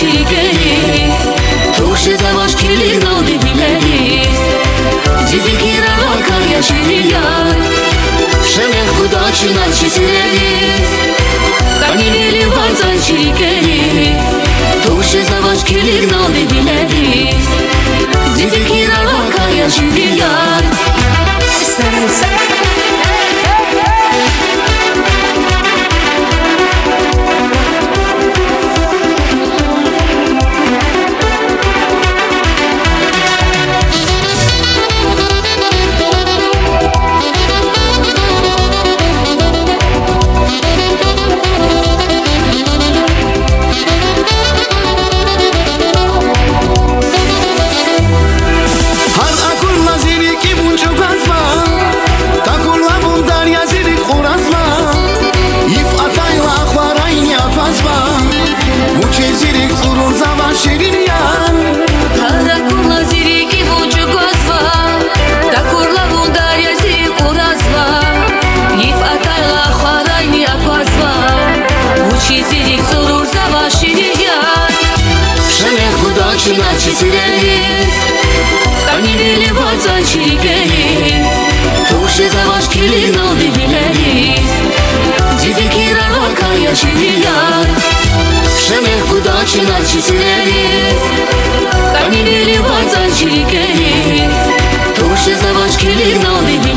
çiğgeyiz Tuşeza baş kilir naldi bileriz Zifirkira vakar yaşıriyar Şemek kudaçına çizileriz Kaniveli varzan çiğgeyiz Tuşeza baş kilir naldi bileriz Zifirkira vakar yaşıriyar Şuna çizileriz Kaniveli varzan çiğgeyiz Tuşeza baş kilir naldi bileriz Zifirkira vakar yaşıriyar Şemek kudaçına çizileriz Kaniveli varzan çiğgeyiz Tuşeza baş kilir naldi bileriz